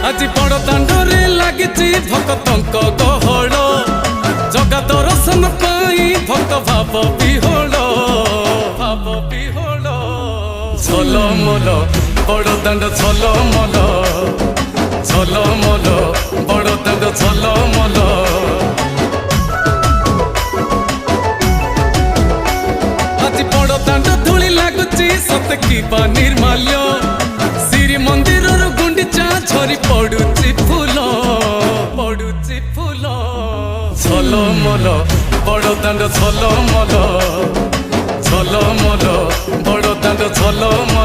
आज बड़ दांडरे लागिची भक्तंक गहळ जगा दर्शन पाई भक्त भाव विहोल झलमल बड़ दांड झलमल झलमल बड़ दांड झलमल आज बड़ दांड धूली लागुची सत कि निर्माल्य श्री मंदिर गुंडीचा झरी पड़ुची फूल झलमल बड़ दांड झलमल झलमल बड़ दांड झलमल।